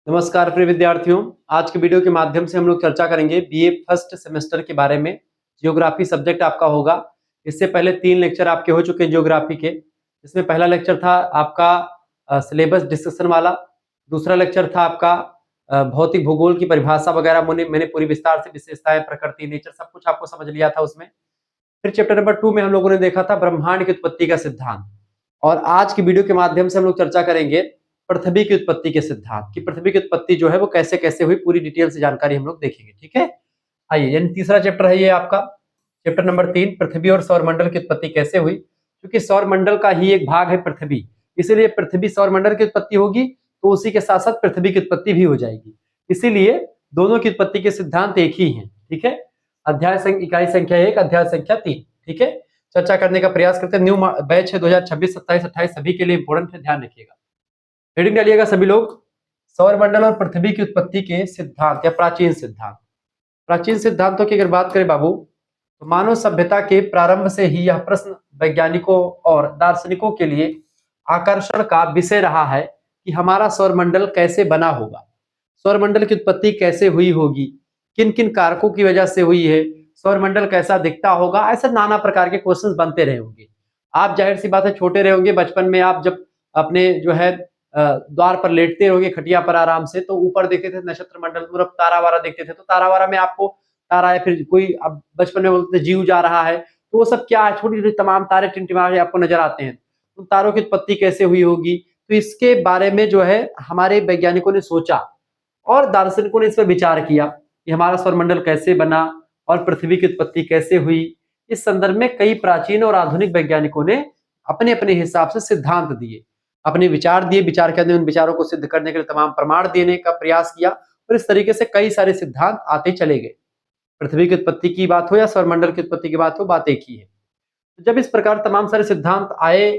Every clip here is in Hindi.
नमस्कार प्रिय विद्यार्थियों। आज के वीडियो के माध्यम से हम लोग चर्चा करेंगे बीए फर्स्ट सेमेस्टर के बारे में। जियोग्राफी सब्जेक्ट आपका होगा। इससे पहले 3 लेक्चर आपके हो चुके हैं जियोग्राफी के। इसमें पहला लेक्चर था आपका सिलेबस डिस्कशन वाला। दूसरा लेक्चर था आपका भौतिक भूगोल की परिभाषा वगैरह मैंने पूरी विस्तार से विशेषताएं, प्रकृति, नेचर सब कुछ आपको समझ लिया था उसमें। फिर चैप्टर नंबर 2 में हम लोगों ने देखा था ब्रह्मांड की उत्पत्ति का सिद्धांत। और आज की वीडियो के माध्यम से हम लोग चर्चा करेंगे पृथ्वी की उत्पत्ति के सिद्धांत की। पृथ्वी की उत्पत्ति जो है वो कैसे कैसे हुई, पूरी डिटेल से जानकारी हम लोग देखेंगे। ठीक है, आइए। यानी तीसरा चैप्टर है ये आपका, चैप्टर नंबर 3, पृथ्वी और सौरमंडल की उत्पत्ति कैसे हुई। क्योंकि सौरमंडल का ही एक भाग है पृथ्वी, इसीलिए पृथ्वी सौरमंडल की उत्पत्ति होगी तो उसी के साथ साथ पृथ्वी की उत्पत्ति भी हो जाएगी। इसीलिए दोनों की उत्पत्ति के सिद्धांत एक ही हैं। ठीक है, इकाई संख्या 1, अध्याय संख्या 3। ठीक है, चर्चा करने का प्रयास करते हैं। न्यू बैच है 2026, 27, 28 सभी के लिए इंपॉर्टेंट है, ध्यान रखिएगा। हेडिंग डालिएगा सभी लोग, सौरमंडल और पृथ्वी की उत्पत्ति के सिद्धांत या प्राचीन सिद्धांत। प्राचीन सिद्धांतों की अगर बात करें बाबू, तो मानव सभ्यता के प्रारंभ से ही यह प्रश्न वैज्ञानिकों और दार्शनिकों के लिए आकर्षण का विषय रहा है कि हमारा सौरमंडल कैसे बना होगा, सौरमंडल की उत्पत्ति कैसे हुई होगी, किन किन कारकों की वजह से हुई है, सौरमंडल कैसा दिखता होगा। ऐसे नाना प्रकार के क्वेश्चंस बनते रहे होंगे। आप जाहिर सी बात है छोटे रहे होंगे, बचपन में आप जब अपने जो है द्वार पर लेटते रहोगे खटिया पर आराम से, तो ऊपर देखते थे नक्षत्र मंडल, मतलब तारा वारा देखते थे। तो तारा वारा में आपको तारा या फिर कोई, अब बचपन में बोलते थे जीव जा रहा है, तो वो सब क्या है, छोटी छोटी तमाम तारे टिमटिमा के आपको नजर आते हैं। उन तारों की उत्पत्ति कैसे हुई होगी, तो इसके बारे में जो है हमारे वैज्ञानिकों ने सोचा और दार्शनिकों ने इस पर विचार किया कि हमारा सौरमंडल कैसे बना और पृथ्वी की उत्पत्ति कैसे हुई। इस संदर्भ में कई प्राचीन और आधुनिक वैज्ञानिकों ने अपने अपने हिसाब से सिद्धांत दिए, अपने विचार दिए। विचार करने, उन विचारों को सिद्ध करने के लिए तमाम प्रमाण देने का प्रयास किया और इस तरीके से कई सारे सिद्धांत आते चले गए। पृथ्वी की उत्पत्ति की बात हो या सौरमंडल की उत्पत्ति की बात हो, बात एक ही है। जब इस प्रकार तमाम सारे सिद्धांत आए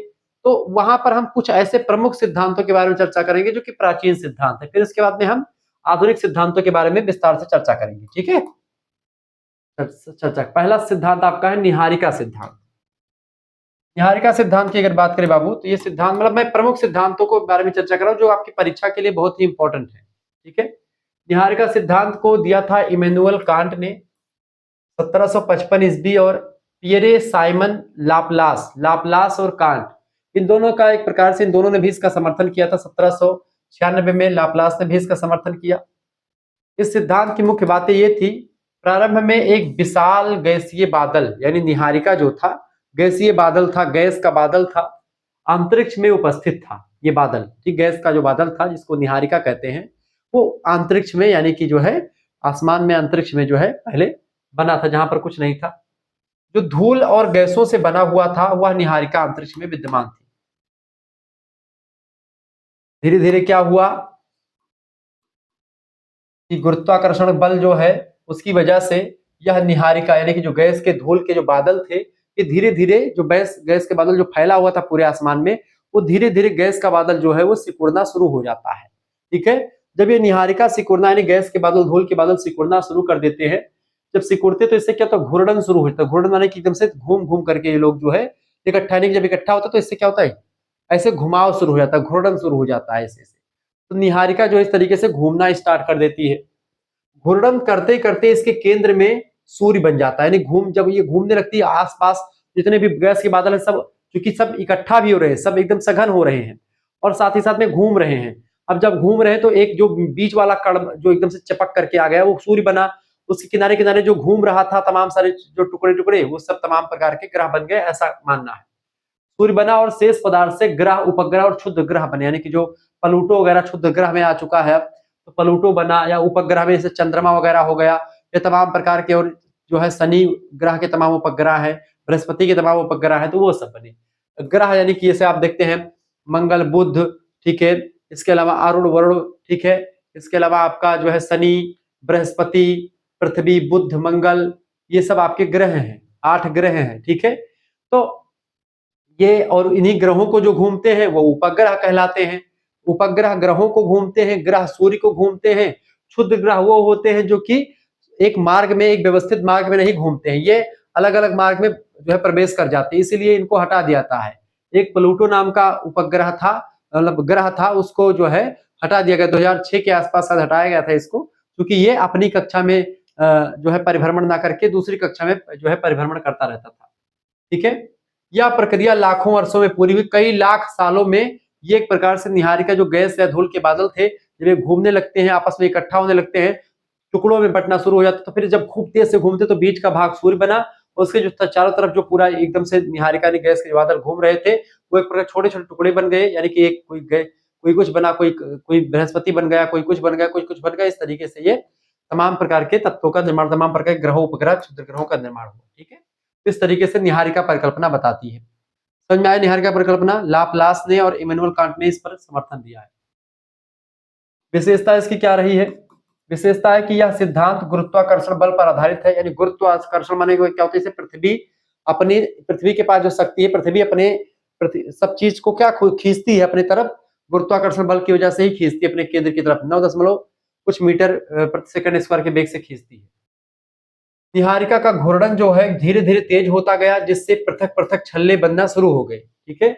तो वहां पर हम कुछ ऐसे प्रमुख सिद्धांतों के बारे में चर्चा करेंगे जो कि प्राचीन सिद्धांत है। फिर इसके बाद में हम आधुनिक सिद्धांतों के बारे में विस्तार से चर्चा करेंगे। ठीक है, चर्चा पहला सिद्धांत आपका है निहारिका सिद्धांत। निहारिका सिद्धांत की अगर बात करें बाबू, तो ये सिद्धांत, मतलब मैं प्रमुख सिद्धांतों को बारे में चर्चा कर रहा हूं जो आपकी परीक्षा के लिए बहुत ही इंपॉर्टेंट है। ठीक है, निहारिका सिद्धांत को दिया था इमैनुअल कांट ने 1755 ईस्वी और पियरे साइमन लाप्लास और कांट, इन दोनों का एक प्रकार से, इन दोनों ने भी इसका समर्थन किया था। 1796 में लाप्लास ने भी इसका समर्थन किया। इस सिद्धांत की मुख्य बातें ये थी, प्रारंभ में एक विशाल गैसीय बादल, यानी निहारिका जो था गैसीय बादल था, गैस का बादल था, अंतरिक्ष में उपस्थित था ये बादल। ठीक, गैस का जो बादल था जिसको निहारिका कहते हैं, वो अंतरिक्ष में, यानी कि जो है आसमान में, अंतरिक्ष में जो है पहले बना था, जहां पर कुछ नहीं था। जो धूल और गैसों से बना हुआ था वह निहारिका अंतरिक्ष में विद्यमान थी। धीरे धीरे क्या हुआ कि गुरुत्वाकर्षण बल जो है उसकी वजह से यह निहारिका, यानी कि जो गैस के धूल के जो बादल थे, ये धीरे धीरे जो गैस के बादल जो फैला हुआ था पूरे आसमान में, वो धीरे धीरे गैस का बादल जो है वो सिकुड़ना शुरू हो जाता है। ठीक है, जब ये निहारिका सिकुड़ना, यानी गैस के बादल, धूल के बादल सिकुड़ना शुरू कर देते हैं, जब सिकुड़ते तो इससे क्या होता है, घूर्णन शुरू होता है। घूर्णन माने कि एकदम से घूम घूम करके ये लोग जो है इकट्ठा, नहीं, जब इकट्ठा होता है तो इससे क्या होता है, ऐसे घुमाव शुरू हो जाता है, घूर्णन शुरू हो जाता है ऐसे। तो निहारिका जो इस तरीके से घूमना स्टार्ट कर देती है। घूर्णन करते करते इसके केंद्र में सूर्य बन जाता है, यानी जब ये घूमने लगती है, आसपास जितने भी गैस के बादल है सब, क्योंकि सब इकट्ठा भी हो रहे हैं, सब एकदम सघन हो रहे हैं और साथ ही साथ में घूम रहे हैं। अब जब घूम रहे हैं तो एक जो बीच वाला कण जो एकदम से चपक करके आ गया वो सूर्य बना। उसके किनारे किनारे जो घूम रहा था तमाम सारे जो टुकड़े टुकड़े, वो सब तमाम प्रकार के ग्रह बन गए, ऐसा मानना है। सूर्य बना और शेष पदार्थ से ग्रह, उपग्रह और क्षुद्र ग्रह बने, यानी कि जो प्लूटो वगैरह क्षुद्र ग्रह में आ चुका है, तो प्लूटो बना, या उपग्रह में जैसे चंद्रमा वगैरह हो गया, ये तमाम प्रकार के, और जो है शनि ग्रह के तमाम उपग्रह है, बृहस्पति के तमाम उपग्रह है, तो वो सब बने ग्रह। यानी कि जैसे आप देखते हैं मंगल, बुध, ठीक है, इसके अलावा अरुण, वरुण, ठीक है, इसके अलावा आपका जो है शनि, बृहस्पति, पृथ्वी, बुध, मंगल, ये सब आपके ग्रह हैं, 8 ग्रह हैं। ठीक है, तो ये, और इन्हीं ग्रहों को जो घूमते हैं वो उपग्रह कहलाते हैं। उपग्रह ग्रहों को घूमते हैं, ग्रह सूर्य को घूमते हैं। क्षुद्र ग्रह वो होते हैं जो कि एक मार्ग में, एक व्यवस्थित मार्ग में नहीं घूमते हैं, ये अलग अलग मार्ग में जो है प्रवेश कर जाते हैं, इसीलिए इनको हटा दिया जाता है। एक प्लूटो नाम का उपग्रह था मतलब ग्रह था उसको जो है हटा दिया गया। 2006 के आसपास शायद हटाया गया था इसको, क्योंकि ये अपनी कक्षा में जो है परिभ्रमण ना करके दूसरी कक्षा में जो है परिभ्रमण करता रहता था। ठीक है, यह प्रक्रिया लाखों वर्षों में पूरी हुई। कई लाख सालों में ये एक प्रकार से निहारिका जो गैस या धूल के बादल थे, जब ये घूमने लगते हैं, आपस में इकट्ठा होने लगते हैं, टुकड़ों में बंटना शुरू हो जाता, तो फिर जब खूब तेज से घूमते तो बीच का भाग सूर्य बना, और उसके जो चारों तरफ जो पूरा एकदम से निहारिका ने गैस के बादल घूम रहे थे, वो एक प्रकार छोटे छोटे टुकड़े बन गए। यानी कि एक कोई कुछ बना, कोई बृहस्पति बन गया, कोई कुछ बन गया, कोई कुछ बन गया। इस तरीके से ये तमाम प्रकार के तत्वों का निर्माण, तमाम प्रकार के ग्रहों, उपग्रह, क्षुद्र ग्रहों का निर्माण हुआ। ठीक है, इस तरीके से निहारिका परिकल्पना बताती है। समझ में आया निहारिका परिकल्पना? लाप्लास ने और इमैनुअल कांट ने इस पर समर्थन दिया है। विशेषता इसकी क्या रही है? विशेषता है कि यह सिद्धांत गुरुत्वाकर्षण बल पर आधारित है। यानी गुरुत्वाकर्षण माने क्या होता है? जैसे पृथ्वी के पास जो शक्ति है, पृथ्वी अपने सब चीज को क्या खींचती है अपनी तरफ, गुरुत्वाकर्षण बल की वजह से ही खींचती है अपने केंद्र की तरफ। 9 दशमलव कुछ मीटर प्रति सेकंड स्क्वायर के वेग से खींचती है। निहारिका का घूर्णन जो है धीरे धीरे तेज होता गया, जिससे पृथक पृथक छल्ले बनना शुरू हो गए। ठीक है,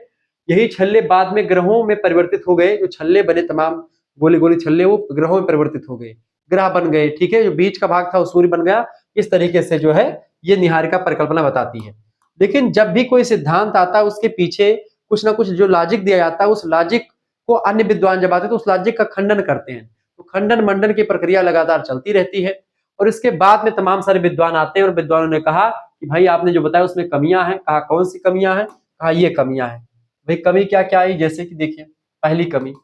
यही छल्ले बाद में ग्रहों में परिवर्तित हो गए। जो छल्ले बने, तमाम गोले गोले छल्ले, वो ग्रहों में परिवर्तित हो गए, ग्रह बन गए। ठीक है, जो बीच का भाग था वो सूर्य बन गया। इस तरीके से जो है ये निहारिका परिकल्पना बताती है। लेकिन जब भी कोई सिद्धांत आता है, उसके पीछे कुछ ना कुछ जो लॉजिक दिया जाता है, उस लॉजिक को अन्य विद्वान जब आते हैं तो उस लॉजिक का खंडन करते हैं। तो खंडन मंडन की प्रक्रिया लगातार चलती रहती है, और इसके बाद में तमाम सारे विद्वान आते हैं और विद्वानों ने कहा कि भाई आपने जो बताया उसमें कमियां हैं। कहा कौन सी कमियां हैं? कहा ये कमियां हैं। भाई कमी क्या क्या आई? जैसे कि देखिए, पहली कमी,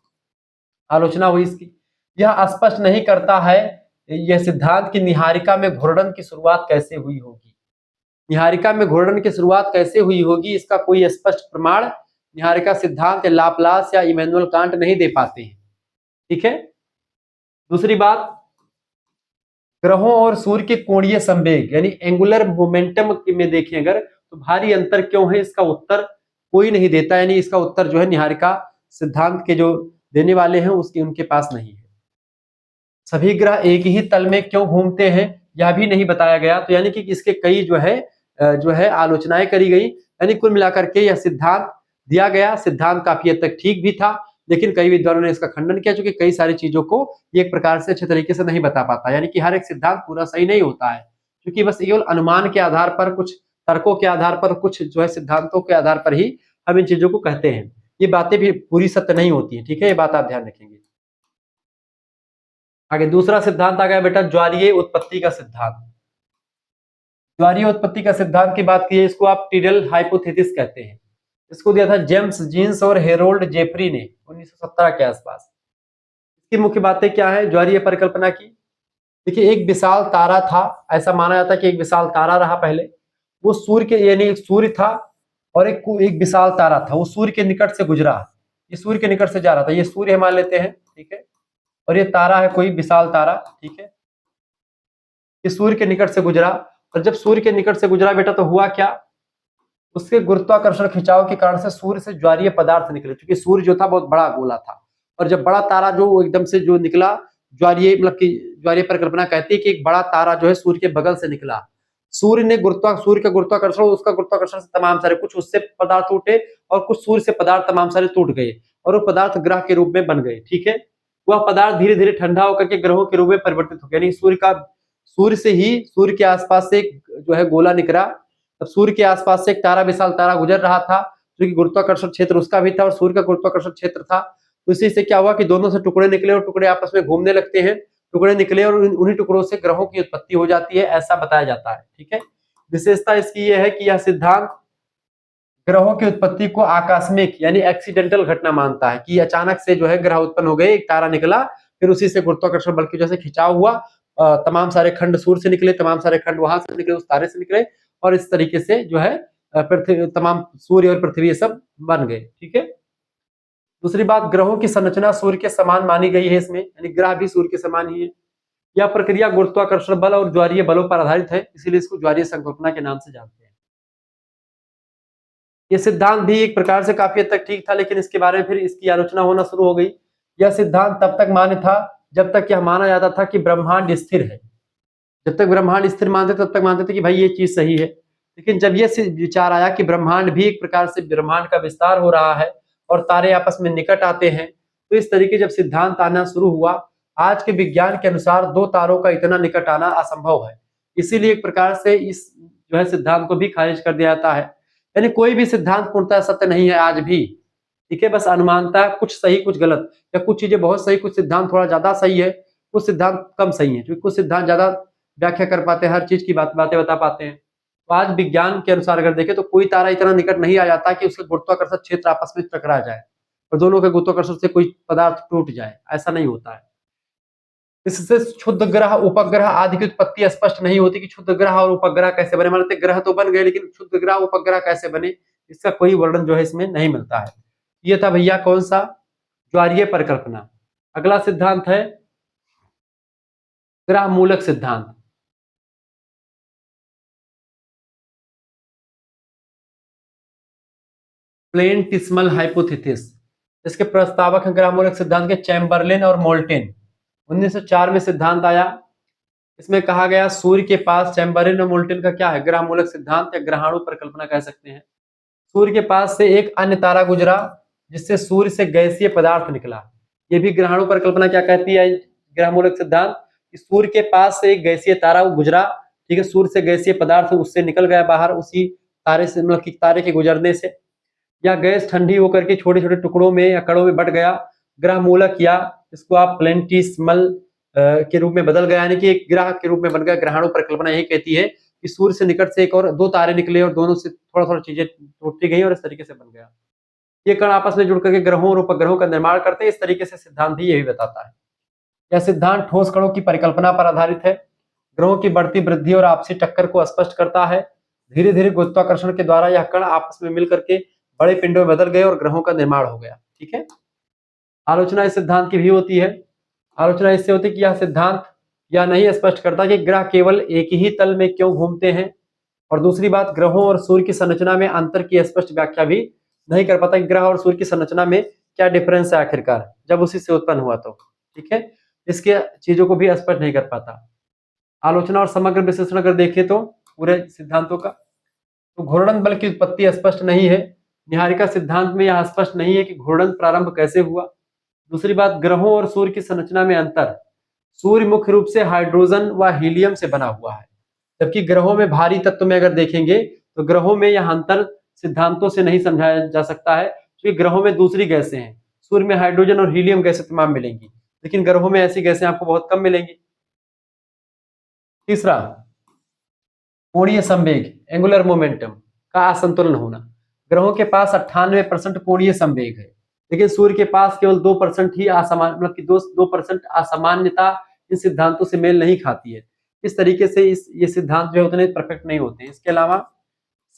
आलोचना हुई इसकी, यह स्पष्ट नहीं करता है यह सिद्धांत की निहारिका में घूर्णन की शुरुआत कैसे हुई होगी। निहारिका में घूर्णन की शुरुआत कैसे हुई होगी, इसका कोई स्पष्ट प्रमाण निहारिका सिद्धांत लाप्लास या इमैनुअल कांट नहीं दे पाते हैं। ठीक है, दूसरी बात, ग्रहों और सूर्य के कोणीय संवेग यानी एंगुलर मोमेंटम में देखें अगर, तो भारी अंतर क्यों है, इसका उत्तर कोई नहीं देता। यानी इसका उत्तर जो है निहारिका सिद्धांत के जो देने वाले हैं उसकी उनके पास नहीं है। सभी ग्रह एक ही तल में क्यों घूमते हैं, यह भी नहीं बताया गया। तो यानी कि इसके कई जो है आलोचनाएं करी गई। यानी कुल मिलाकर के यह सिद्धांत दिया गया, सिद्धांत काफी हद तक ठीक भी था, लेकिन कई विद्वानों ने इसका खंडन किया, क्योंकि कई सारी चीजों को ये एक प्रकार से अच्छे तरीके से नहीं बता पाता। यानी कि हर एक सिद्धांत पूरा सही नहीं होता है, क्योंकि बस केवल अनुमान के आधार पर, कुछ तर्कों के आधार पर, कुछ जो है सिद्धांतों के आधार पर ही हम इन चीजों को कहते हैं। ये बातें भी पूरी सत्य नहीं होती है। ठीक है, ये बात आप ध्यान रखेंगे। आगे दूसरा सिद्धांत आ गया बेटा, ज्वारीय उत्पत्ति का सिद्धांत। ज्वारीय उत्पत्ति का सिद्धांत की बात की, इसको आप टिडल हाइपोथेसिस कहते हैं। इसको दिया था जेम्स जीन्स और हेरोल्ड जेफरी ने 1917 के आसपास। इसकी मुख्य बातें क्या है ज्वारीय परिकल्पना की? देखिए, एक विशाल तारा था, ऐसा माना जाता है कि एक विशाल तारा रहा पहले, वो सूर्य के, यानी एक सूर्य था और एक विशाल तारा था, वो सूर्य के निकट से गुजरा, ये सूर्य के निकट से जा रहा था, ये सूर्य मान लेते हैं। ठीक है, और ये तारा है कोई विशाल तारा। ठीक है, ये सूर्य के निकट से गुजरा, और जब सूर्य के निकट से गुजरा बेटा, तो हुआ क्या, उसके गुरुत्वाकर्षण खिंचाव के कारण से सूर्य से ज्वारीय पदार्थ निकले। क्योंकि सूर्य जो था बहुत बड़ा गोला था, और जब बड़ा तारा जो एकदम से जो निकला, ज्वारीय मतलब कि ज्वारीय परिकल्पना कहती है कि एक बड़ा तारा जो है सूर्य के बगल से निकला। सूर्य का गुरुत्वाकर्षण, उसका गुरुत्वाकर्षण से तमाम सारे, कुछ उससे पदार्थ उठे और कुछ सूर्य से पदार्थ तमाम सारे टूट गए, और वो पदार्थ ग्रह के रूप में बन गए। ठीक है, वह पदार्थ धीरे धीरे ठंडा होकर के ग्रहों के रूप में परिवर्तित हो गया। यानी सूर्य से ही, सूर्य के आसपास से एक जो है गोला निकला। तब सूर्य के आसपास से एक तारा, विशाल तारा गुजर रहा था, जो कि गुरुत्वाकर्षण क्षेत्र उसका भी था और सूर्य का गुरुत्वाकर्षण क्षेत्र था। तो इसी से क्या हुआ कि दोनों से टुकड़े निकले, और टुकड़े आपस में घूमने लगते हैं, टुकड़े निकले और उन्हीं टुकड़ों से ग्रहों की उत्पत्ति हो जाती है, ऐसा बताया जाता है। ठीक है, विशेषता इसकी यह है कि यह सिद्धांत ग्रहों की उत्पत्ति को आकस्मिक यानी एक्सीडेंटल घटना मानता है, कि अचानक से जो है ग्रह उत्पन्न हो गए, एक तारा निकला, फिर उसी से गुरुत्वाकर्षण बल की वजह से खिंचाव हुआ, तमाम सारे खंड सूर्य से निकले, तमाम सारे खंड वहां से निकले, उस तारे से निकले, और इस तरीके से जो है पृथ्वी, तमाम सूर्य और पृथ्वी ये सब बन गए। ठीक है, दूसरी बात, ग्रहों की संरचना सूर्य के समान मानी गई है इसमें, यानी ग्रह भी सूर्य के समान ही है। यह प्रक्रिया गुरुत्वाकर्षण बल और ज्वारीय बलों पर आधारित है, इसीलिए इसको ज्वारीय संकल्पना के नाम से जानते हैं। यह सिद्धांत भी एक प्रकार से काफी हद तक ठीक था, लेकिन इसके बारे में फिर इसकी आलोचना होना शुरू हो गई। यह सिद्धांत तब तक मान्य था जब तक यह माना जाता था कि ब्रह्मांड स्थिर है। जब तक ब्रह्मांड स्थिर मानते तब तक मानते थे कि भाई ये चीज सही है। लेकिन जब ये विचार आया कि ब्रह्मांड भी एक प्रकार से, ब्रह्मांड का विस्तार हो रहा है और तारे आपस में निकट आते हैं। तो इस तरीके जब सिद्धांत आना शुरू हुआ, आज के विज्ञान के अनुसार दो तारों का इतना निकट आना असंभव है, इसीलिए एक प्रकार से इस जो है सिद्धांत को भी खारिज कर दिया जाता है। यानी कोई भी सिद्धांत पूर्णतः सत्य नहीं है आज भी, ठीक है, बस अनुमानता, कुछ सही कुछ गलत, या कुछ चीजें बहुत सही, कुछ सिद्धांत थोड़ा ज्यादा सही है, कुछ सिद्धांत कम सही है, क्योंकि कुछ सिद्धांत ज्यादा व्याख्या कर पाते हैं, हर चीज की बातें बता पाते हैं। तो आज विज्ञान के अनुसार अगर देखें तो कोई तारा इतना निकट नहीं आ जाता कि उसके गुरुत्वाकर्षण क्षेत्र आपस में टकरा जाए और दोनों के गुरुत्वाकर्षण से कोई पदार्थ टूट जाए, ऐसा नहीं होता है। इससे क्षुद्र ग्रह उपग्रह आदि की उत्पत्ति स्पष्ट नहीं होती कि क्षुद्र ग्रह और उपग्रह कैसे बने, मानते ग्रह तो बन गए लेकिन क्षुद्र ग्रह उपग्रह कैसे बने, इसका कोई वर्णन जो है इसमें नहीं मिलता है। ये था भैया कौन सा, ज्वारीय परिकल्पना। अगला सिद्धांत है ग्रह मूलक सिद्धांत। प्लेनेटिसिमल हाइपोथेसिस, इसके प्रस्तावक हैं ग्रह मूलक सिद्धांत के चैम्बरलिन और मोल्टेन। 1904 में सिद्धांत आया। इसमें कहा गया सूर्य के पास, चैम्बरलिन और मोल्टेन का क्या है, ग्रह मूलक सिद्धांत या ग्रहाणु परिकल्पना कह सकते हैं। सूर्य के पास से एक अन्य तारा गुजरा जिससे सूर्य से गैसीय पदार्थ निकला। ये भी ग्रहाणु परिकल्पना क्या कहती है, ग्रह मूलक सिद्धांत, कि सूर्य के पास से एक गैसीय तारा गुजरा, ठीक है, सूर्य से गैसीय पदार्थ उससे निकल गया बाहर, उसी तारे से, मतलब कि तारे के गुजरने से, या गैस ठंडी होकर के छोटे छोटे टुकड़ों में या कणों में बट गया, ग्रह मूलक, या इसको आप प्लेनेटिसिमल के रूप में बदल गया, यानी कि एक ग्रह के रूप में बन गया। ग्रहाणु परिकल्पना यही कहती है कि सूर्य से निकट से एक और दो तारे निकले और दोनों से थोड़ा थोड़ा चीजें टूटती गई और इस तरीके से बन गया। ये कण आपस में जुड़ करके ग्रहों और उपग्रहों का निर्माण करते हैं। इस तरीके से सिद्धांत भी यही बताता है। यह सिद्धांत ठोस कणों की परिकल्पना पर आधारित है। ग्रहों की बढ़ती वृद्धि और आपसी टक्कर को स्पष्ट करता है। धीरे धीरे गुरुत्वाकर्षण के द्वारा यह कण आपस में मिल करके बड़े पिंडों में बदल गए और ग्रहों का निर्माण हो गया। ठीक है, आलोचना इस सिद्धांत की भी होती है। आलोचना इससे होती है कि यह सिद्धांत यह नहीं स्पष्ट करता कि ग्रह केवल एक ही तल में क्यों घूमते हैं, और दूसरी बात, ग्रहों और सूर्य की संरचना में अंतर की स्पष्ट व्याख्या भी नहीं कर पाता कि ग्रह और सूर्य की संरचना में क्या डिफरेंस है आखिरकार जब उसी से उत्पन्न हुआ तो, ठीक है, इसके चीजों को भी स्पष्ट नहीं कर पाता। आलोचना और समग्र विश्लेषण अगर देखें तो पूरे सिद्धांतों का, तो घूर्णन बल की उत्पत्ति स्पष्ट नहीं है। निहारिका सिद्धांत में यह स्पष्ट नहीं है कि घूर्णन प्रारंभ कैसे हुआ। दूसरी बात, ग्रहों और सूर्य की संरचना में अंतर, सूर्य मुख्य रूप से हाइड्रोजन व हीलियम से बना हुआ है, जबकि ग्रहों में भारी तत्व में अगर देखेंगे तो ग्रहों में यह अंतर सिद्धांतों से नहीं समझाया जा सकता है, क्योंकि ग्रहों में दूसरी गैसें हैं। सूर्य में हाइड्रोजन और हीलियम गैसें तमाम मिलेंगी, लेकिन ग्रहों में ऐसी गैसें आपको बहुत कम मिलेंगी। तीसरा, कोणीय संवेग, एंगुलर मोमेंटम का असंतुलन होना। ग्रहों के पास 98% कोणीय संवेग है, लेकिन सूर्य के पास केवल 2% ही असमान, मतलब कि 2% असामान्यता इन सिद्धांतों से मेल नहीं खाती है। इस तरीके से ये सिद्धांत जो उतने परफेक्ट नहीं होते हैं। इसके अलावा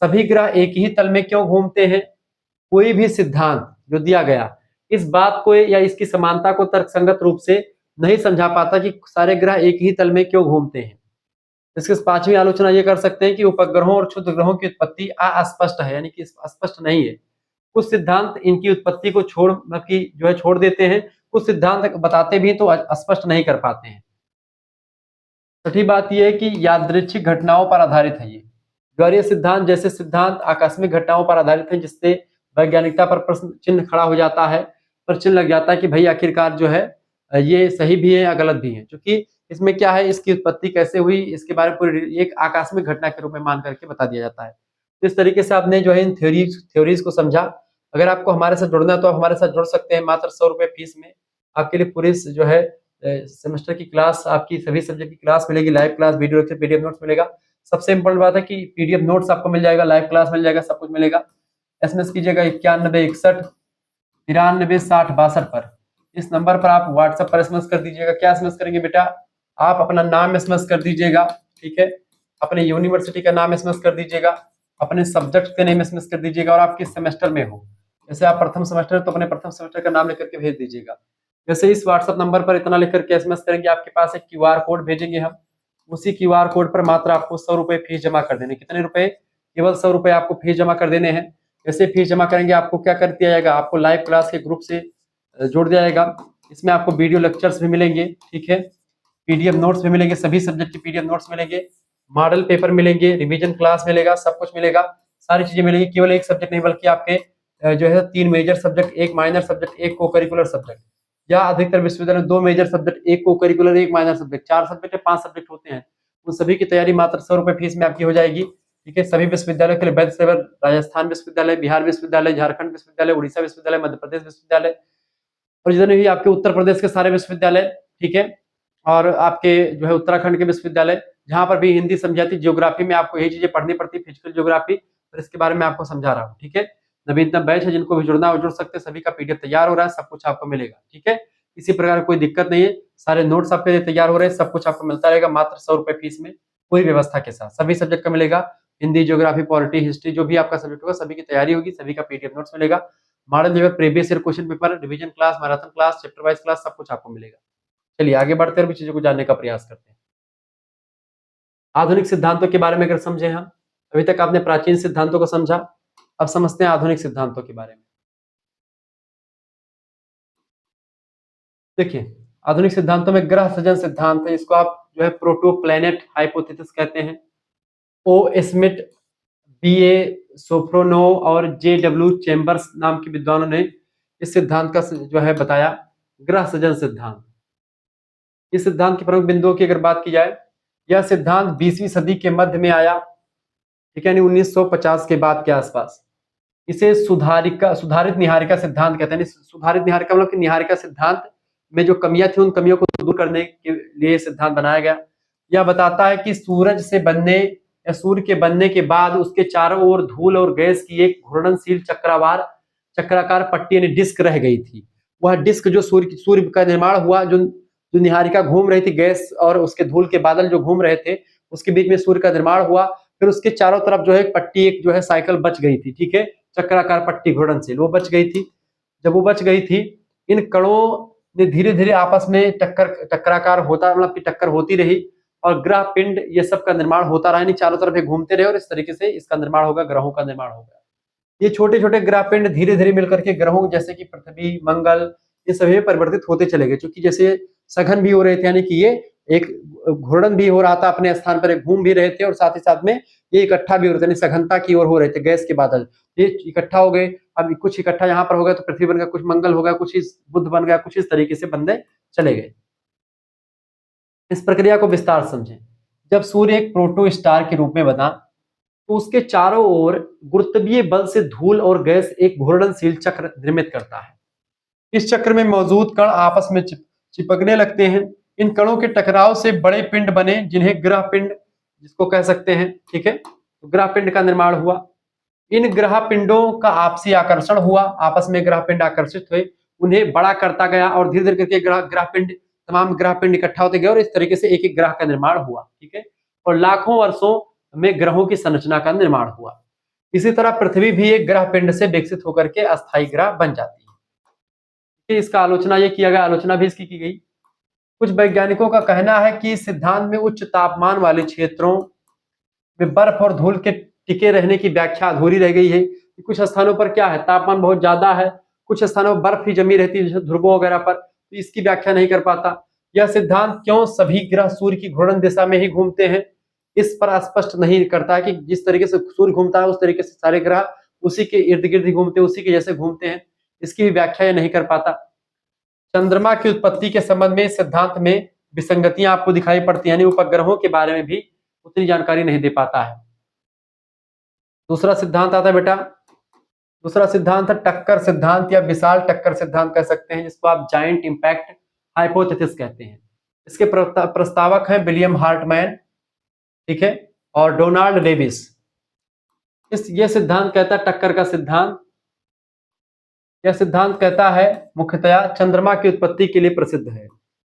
सभी ग्रह एक ही तल में क्यों घूमते हैं, कोई भी सिद्धांत जो दिया गया इस बात को या इसकी समानता को तर्कसंगत रूप से नहीं समझा पाता कि सारे ग्रह एक ही तल में क्यों घूमते हैं। इसके पांचवी आलोचना ये कर सकते हैं कि उपग्रहों और क्षुद्र ग्रहों की उत्पत्ति अस्पष्ट है, यानी कि स्पष्ट नहीं है। कुछ सिद्धांत इनकी उत्पत्ति को छोड़, मतलब कि जो है छोड़ देते हैं, कुछ सिद्धांत बताते भी तो स्पष्ट नहीं कर पाते हैं। छठी बात यह है कि यादृच्छिक घटनाओं पर आधारित है। ये ज्वारीय सिद्धांत जैसे सिद्धांत आकस्मिक घटनाओं पर आधारित है, जिससे वैज्ञानिकता पर प्रश्न चिन्ह खड़ा हो जाता है, प्रश्न लग जाता है कि भाई आखिरकार जो है ये सही भी है या गलत भी है, क्योंकि इसमें क्या है, इसकी उत्पत्ति कैसे हुई इसके बारे में पूरी एक आकस्मिक घटना के रूप में मान करके बता दिया जाता है। तो इस तरीके से आपने जो है इन थ्योरीज को समझा। अगर आपको हमारे साथ जुड़ना है तो आप हमारे साथ जुड़ सकते हैं। मात्र 100 रुपए फीस में आपके लिए पूरी जो है सेमेस्टर की क्लास, आपकी सभी सब्जेक्ट की क्लास मिलेगी, live class, video lecture, PDF notes मिलेगा। सबसे इंपॉर्टेंट बात है कि पीडीएफ नोट्स आपको मिल जाएगा, लाइव क्लास मिल जाएगा, सब कुछ मिलेगा। एसएमएस कीजिएगा 9161 93 60 62 पर। इस नंबर पर आप व्हाट्सएप पर एसएमएस कर दीजिएगा। क्या एसएमएस करेंगे बेटा, आप अपना नाम एसएमएस कर दीजिएगा, ठीक है, अपने यूनिवर्सिटी का नाम एसएमएस कर दीजिएगा, अपने सब्जेक्ट का नेम एसएमएस कर दीजिएगा, और आप किस सेमेस्टर में हो। जैसे आप प्रथम सेमेस्टर है तो अपने प्रथम सेमेस्टर का नाम लेकर के भेज दीजिएगा। जैसे इस व्हाट्सएप नंबर पर इतना लिख करके एसएमएस करेंगे, आपके पास एक क्यूआर कोड भेजेंगे हम। उसी क्यूआर कोड पर मात्र आपको 100 रुपए फीस जमा कर देने। कितने रुपए, केवल 100 रुपए आपको फीस जमा कर देने हैं। जैसे फीस जमा करेंगे आपको क्या कर दिया जाएगा, आपको लाइव क्लास के ग्रुप से जोड़ दिया जाएगा। इसमें आपको वीडियो लेक्चर्स भी मिलेंगे, ठीक है, पीडीएफ नोट्स भी मिलेंगे, सभी सब्जेक्ट के पीडीएफ नोट्स मिलेंगे, मॉडल पेपर मिलेंगे, रिवीजन क्लास मिलेगा, सब कुछ मिलेगा, सारी चीजें मिलेंगी। केवल एक सब्जेक्ट नहीं बल्कि आपके जो है 3 मेजर सब्जेक्ट, 1 माइनर सब्जेक्ट, 1 को करिकुलर सब्जेक्ट, या अधिकतर विश्वविद्यालय 2 मेजर सब्जेक्ट, 1 को करिकुलर, 1 माइनर सब्जेक्ट, 4 सब्जेक्ट या 5 सब्जेक्ट होते हैं। उन सभी की तैयारी मात्र 100 रुपए फीस में आपकी हो जाएगी। ठीक है, सभी विश्वविद्यालयों के लिए बेस्ट सेवर राजस्थान विश्वविद्यालय, बिहार विश्वविद्यालय, झारखंड विश्वविद्यालय, उड़ीसा विश्वविद्यालय, मध्य प्रदेश विश्वविद्यालय और जितने भी आपके उत्तर प्रदेश के सारे विश्वविद्यालय, ठीक है, और आपके जो है उत्तराखंड के विश्वविद्यालय, जहां पर भी हिंदी समझाती, ज्योग्राफी में आपको यही चीजें पढ़नी पड़ती, फिजिकल ज्योग्राफी, और इसके बारे में आपको समझा रहा हूँ। ठीक है, नवीनतम बैच है, जिनको भी जुड़ना हो जुड़ सकते हैं, सभी का पीडीएफ तैयार हो रहा है, सब कुछ आपको मिलेगा। ठीक है, किसी प्रकार की कोई दिक्कत नहीं है, सारे नोट्स आपके लिए तैयार हो रहे हैं, सब कुछ आपको मिलता रहेगा मात्र 100 रुपए फीस में, पूरी व्यवस्था के साथ। सभी सब्जेक्ट का मिलेगा, हिंदी, ज्योग्राफी, पॉलिटी, हिस्ट्री, जो भी आपका सब्जेक्ट होगा सभी की तैयारी होगी, सभी का पीडीएफ नोट्स मिलेगा, model paper, previous year question paper, revision class, marathon class, chapter wise class, सब कुछ आपको मिलेगा। चलिए आगे बढ़ते हैं, भी चीजों को जानने का प्रयास करते हैं। आधुनिक सिद्धांतों के बारे में अगर समझे हम, अभी तक आपने प्राचीन सिद्धांतों को समझा, अब समझते हैं आधुनिक सिद्धांतों के बारे में। देखिए, आधुनिक सिद्धांतों में ग्रह सृजन सिद्धांत है, इसको आप जो है प्रोटोप्लैनेट हाइपोथेसिस कहते हैं। ओ स्मिथ, बी ए सोफ्रोनो और जे डब्ल्यू चेम्बर्स नाम के विद्वानों ने इस सिद्धांत का जो है बताया, ग्रह सृजन सिद्धांत। इस सिद्धांत की प्रमुख बिंदुओं की अगर बात की जाए, यह सिद्धांत 20वीं सदी के मध्य में आया, ठीक है, 1950 के बाद के आसपास। इसे सुधारित निहारिका सिद्धांत कहते हैं। सुधारित निहारिका मतलब कि निहारिका सिद्धांत में जो कमियां थी उन कमियों को दूर करने के लिए सिद्धांत बनाया गया। यह बताता है कि सूरज से बनने या सूर्य के बनने के बाद उसके चारों ओर धूल और गैस की एक घूर्णनशील चक्राकार पट्टी यानी डिस्क रह गई थी। वह डिस्क जो सूर्य का निर्माण हुआ, जो निहारिका घूम रही थी, गैस और उसके धूल के बादल जो घूम रहे थे, उसके बीच में सूर्य का निर्माण हुआ। फिर उसके चारों तरफ जो है पट्टी, एक जो है साइकिल बच गई थी। ठीक है, चक्राकार पट्टी घूर्णनशील, वो बच गई थी। जब वो बच गई थी, इन कणों ने धीरे धीरे आपस में चक्राकार होता, मतलब कि टक्कर होती रही और ग्रह पिंड ये सब का निर्माण होता रहा, चारों तरफ ये घूमते रहे और इस तरीके से इसका निर्माण होगा, ग्रहों का निर्माण होगा। ये छोटे छोटे ग्रह पिंड धीरे धीरे मिलकर के ग्रहों जैसे कि पृथ्वी, मंगल, ये सभी में परिवर्तित होते चले गए, क्योंकि जैसे सघन भी हो रहे थे, यानी कि ये एक घूर्णन भी हो रहा था अपने स्थान पर, घूम भी रहे थे और साथ ही साथ में ये इकट्ठा भी हो रहे थे, सघनता की ओर हो रहे थे। गैस के बादल ये इकट्ठा हो गए, अब कुछ इकट्ठा यहाँ पर हो गया तो पृथ्वी बन गया, कुछ मंगल हो गया, कुछ इस बुध बन गया, कुछ इस तरीके से बनते चले गए। इस प्रक्रिया को विस्तार समझें। जब सूर्य एक प्रोटो स्टार के रूप में बना तो उसके चारों ओर गुरुत्वीय बल से धूल और गैस एक घूर्णनशील चक्र निर्मित करता है। इस चक्र में मौजूद कण आपस में चिपकने लगते हैं। इन कणों के टकराव से बड़े पिंड बने, जिन्हें ग्रह पिंड जिसको कह सकते हैं। ठीक है, तो ग्रह पिंड का निर्माण हुआ। इन ग्रह पिंडों का आपसी आकर्षण हुआ, आपस में ग्रह पिंड आकर्षित हुए, उन्हें बड़ा करता गया और धीरे धीरे करके ग्रह पिंड, तमाम ग्रह पिंड इकट्ठा होते गए और इस तरीके से एक एक ग्रह का निर्माण हुआ। ठीक है, और लाखों वर्षों में ग्रहों की संरचना का निर्माण हुआ। इसी तरह पृथ्वी भी एक ग्रह पिंड से विकसित होकर के अस्थायी ग्रह बन जाती है। इसका आलोचना ये किया गया, आलोचना भी इसकी की गई। कुछ वैज्ञानिकों का कहना है कि इस सिद्धांत में उच्च तापमान वाले क्षेत्रों में बर्फ और धूल के टिके रहने की व्याख्या अधूरी रह गई है। कुछ स्थानों पर क्या है, तापमान बहुत ज्यादा है, कुछ स्थानों पर बर्फ ही जमी रहती है जैसे ध्रुवों वगैरह पर, तो इसकी व्याख्या नहीं कर पाता। यह सिद्धांत क्यों सभी ग्रह सूर्य की घूर्णन दिशा में ही घूमते हैं, इस पर स्पष्ट नहीं करता है कि जिस तरीके से सूर्य घूमता है उस तरीके से सारे ग्रह उसी के इर्द गिर्द ही घूमते हैं, उसी के जैसे घूमते हैं, इसकी भी व्याख्या ये नहीं कर पाता। चंद्रमा की उत्पत्ति के संबंध में सिद्धांत में विसंगतियां आपको दिखाई पड़ती हैं, यानी उपग्रहों के बारे में भी उतनी जानकारी नहीं दे पाता है। दूसरा सिद्धांत आता है बेटा, दूसरा सिद्धांत है टक्कर सिद्धांत या विशाल टक्कर सिद्धांत कह सकते हैं, जिसको आप जायंट इंपैक्ट हाइपोथेसिस कहते हैं। इसके प्रस्तावक हैं विलियम हार्टमैन, ठीक है, और डोनाल्ड डेविस। ये सिद्धांत कहता है टक्कर का सिद्धांत, यह सिद्धांत कहता है मुख्यतया चंद्रमा की उत्पत्ति के लिए प्रसिद्ध है।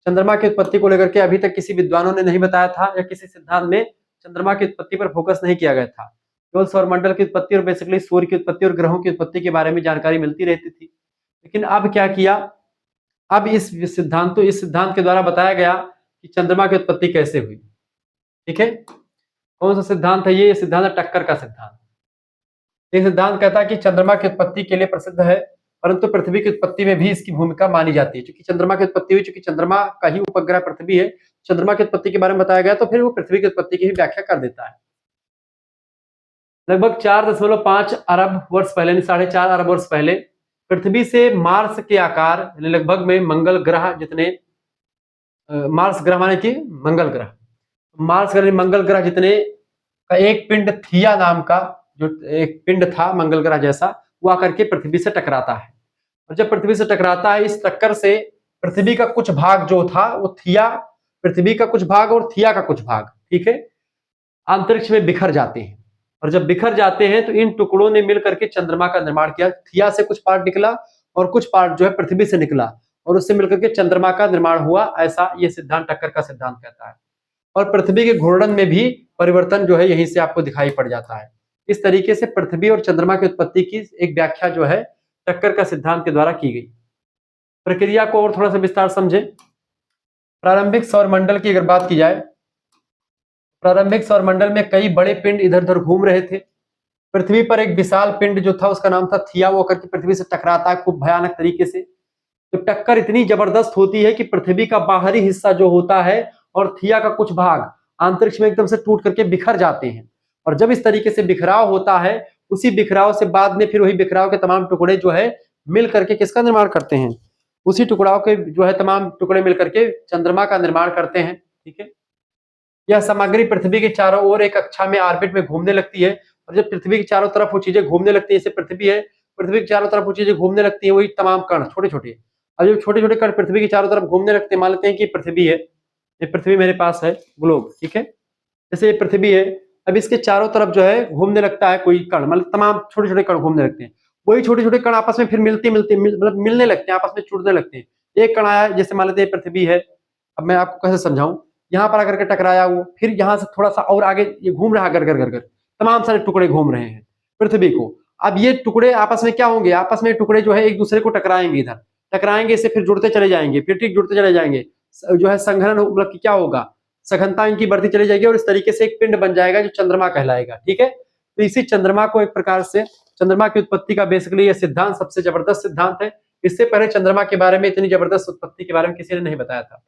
चंद्रमा की उत्पत्ति को लेकर के अभी तक किसी विद्वानों ने नहीं बताया था, या किसी सिद्धांत में चंद्रमा की उत्पत्ति पर फोकस नहीं किया गया था। केवल सौरमंडल की उत्पत्ति और बेसिकली सूर्य की उत्पत्ति और ग्रहों की उत्पत्ति के बारे में जानकारी मिलती रहती थी। लेकिन अब क्या किया, अब इस सिद्धांत के द्वारा बताया गया कि चंद्रमा की उत्पत्ति कैसे हुई। ठीक है, कौन सा सिद्धांत है ये सिद्धांत है टक्कर का सिद्धांत। ये सिद्धांत कहता है कि चंद्रमा की उत्पत्ति के लिए प्रसिद्ध है, परंतु पृथ्वी की उत्पत्ति में भी इसकी भूमिका मानी जाती है। क्योंकि चंद्रमा की उत्पत्ति हुई, चूंकि चंद्रमा का ही उपग्रह पृथ्वी है, चंद्रमा की उत्पत्ति के बारे में बताया गया, तो फिर वो पृथ्वी की उत्पत्ति की ही व्याख्या कर देता है। लगभग 4.5 अरब वर्ष पहले, 4.5 अरब वर्ष पहले पृथ्वी से मार्स के आकार लगभग में मंगल ग्रह जितने, मार्स ग्रह माने कि मंगल ग्रह, मार्स ग्रह मंगल ग्रह जितने का एक पिंड थिया नाम का जो एक पिंड था मंगल ग्रह जैसा, वो आकर के पृथ्वी से टकराता है। और जब पृथ्वी से टकराता है, इस टक्कर से पृथ्वी का कुछ भाग जो था वो थिया, पृथ्वी का कुछ भाग और थिया का कुछ भाग, ठीक है, अंतरिक्ष में बिखर जाते हैं। और जब बिखर जाते हैं तो इन टुकड़ों ने मिलकर के चंद्रमा का निर्माण किया। थिया से कुछ पार्ट निकला और कुछ पार्ट जो है पृथ्वी से निकला और उससे मिलकर के चंद्रमा का निर्माण हुआ, ऐसा ये सिद्धांत, टक्कर का सिद्धांत कहता है। और पृथ्वी के घूर्णन में भी परिवर्तन जो है यहीं से आपको दिखाई पड़ जाता है। इस तरीके से पृथ्वी और चंद्रमा की उत्पत्ति की एक व्याख्या जो है टक्कर का सिद्धांत के द्वारा की गई। प्रक्रिया को और थोड़ा सा विस्तार समझे। प्रारंभिक सौरमंडल की अगर बात की जाए, प्रारंभिक सौरमंडल में कई बड़े पिंड इधर उधर घूम रहे थे। पृथ्वी पर एक विशाल पिंड जो था उसका नाम था थिया, वो करके पृथ्वी से टकराता है खूब भयानक तरीके से। तो टक्कर इतनी जबरदस्त होती है कि पृथ्वी का बाहरी हिस्सा जो होता है और थिया का कुछ भाग अंतरिक्ष में एकदम से टूट करके बिखर जाते हैं। और जब इस तरीके से बिखराव होता है, उसी बिखराव से बाद में फिर वही बिखराव के तमाम टुकड़े जो है मिल करके किसका निर्माण करते हैं, उसी टुकड़ाओं के जो है तमाम टुकड़े मिल करके चंद्रमा का निर्माण करते हैं, ठीक है। यह सामग्री पृथ्वी के चारों ओर एक कक्षा में ऑर्बिट में घूमने लगती है। और जब पृथ्वी के चारों तरफ वो चीजें घूमने लगती है, जैसे पृथ्वी है, पृथ्वी के चारों तरफ वो चीजें घूमने लगती है, वही तमाम कण छोटे छोटे, अब जब छोटे छोटे कण पृथ्वी के चारों तरफ घूमने लगते हैं, मान लेते हैं कि पृथ्वी है, ये पृथ्वी मेरे पास है ग्लोब, ठीक है, जैसे ये पृथ्वी है, अब इसके चारों तरफ जो है घूमने लगता है कोई कण, मतलब तमाम छोटे छोटे कण घूमने लगते हैं। वही छोटे छोटे कण आपस में फिर मतलब मिलने लगते हैं, आपस में जुड़ने लगते हैं। एक कण आया, जैसे मान लेते हैं पृथ्वी है, अब मैं आपको कैसे समझाऊं, यहाँ पर आकर के टकराया वो, फिर यहाँ से थोड़ा सा और आगे ये घूम रहा है, घर तमाम सारे टुकड़े घूम रहे हैं पृथ्वी को। अब ये टुकड़े आपस में क्या होंगे, आपस में टुकड़े जो है एक दूसरे को टकराएंगे, इधर टकराएंगे, इससे फिर जुड़ते चले जाएंगे, फिर ठीक जुड़ते चले जाएंगे, जो है संघनन मतलब क्या होगा, सघनता इनकी बढ़ती चली जाएगी और इस तरीके से एक पिंड बन जाएगा जो चंद्रमा कहलाएगा, ठीक है। तो इसी चंद्रमा को एक प्रकार से, चंद्रमा की उत्पत्ति का बेसिकली यह सिद्धांत सबसे जबरदस्त सिद्धांत है। इससे पहले चंद्रमा के बारे में, इतनी जबरदस्त उत्पत्ति के बारे में किसी ने नहीं बताया था।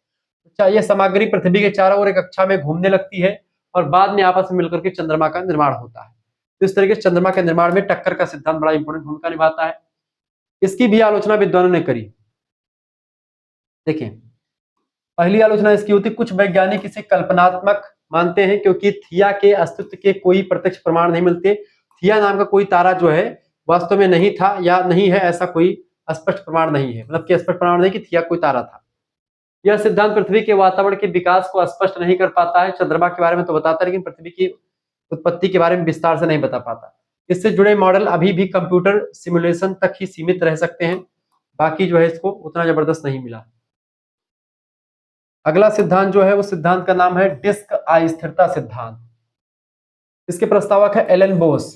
अच्छा, यह सामग्री पृथ्वी के चारों ओर एक कक्षा में घूमने लगती है और बाद में आपस में मिलकर के चंद्रमा का निर्माण होता है। तो इस तरीके से चंद्रमा के निर्माण में टक्कर का सिद्धांत बड़ा इंपॉर्टेंट भूमिका निभाता है। इसकी भी आलोचना विद्वानों ने करी। देखिए, पहली आलोचना इसकी होती, कुछ वैज्ञानिक इसे कल्पनात्मक मानते हैं क्योंकि थिया के अस्तित्व के कोई प्रत्यक्ष प्रमाण नहीं मिलते। थिया नाम का कोई तारा जो है वास्तव में नहीं था या नहीं है, ऐसा कोई स्पष्ट प्रमाण नहीं है, मतलब कि स्पष्ट प्रमाण नहीं कि थिया कोई तारा था। यह सिद्धांत पृथ्वी के वातावरण के विकास को स्पष्ट नहीं कर पाता है। चंद्रमा के बारे में तो बताता है, लेकिन पृथ्वी की उत्पत्ति के बारे में विस्तार से नहीं बता पाता। इससे जुड़े मॉडल अभी भी कंप्यूटर सिमुलेशन तक ही सीमित रह सकते हैं, बाकी जो है इसको उतना जबरदस्त नहीं मिला। अगला सिद्धांत जो है वो सिद्धांत का नाम है डिस्क अस्थिरता सिद्धांत। इसके प्रस्तावक है एलन बोस।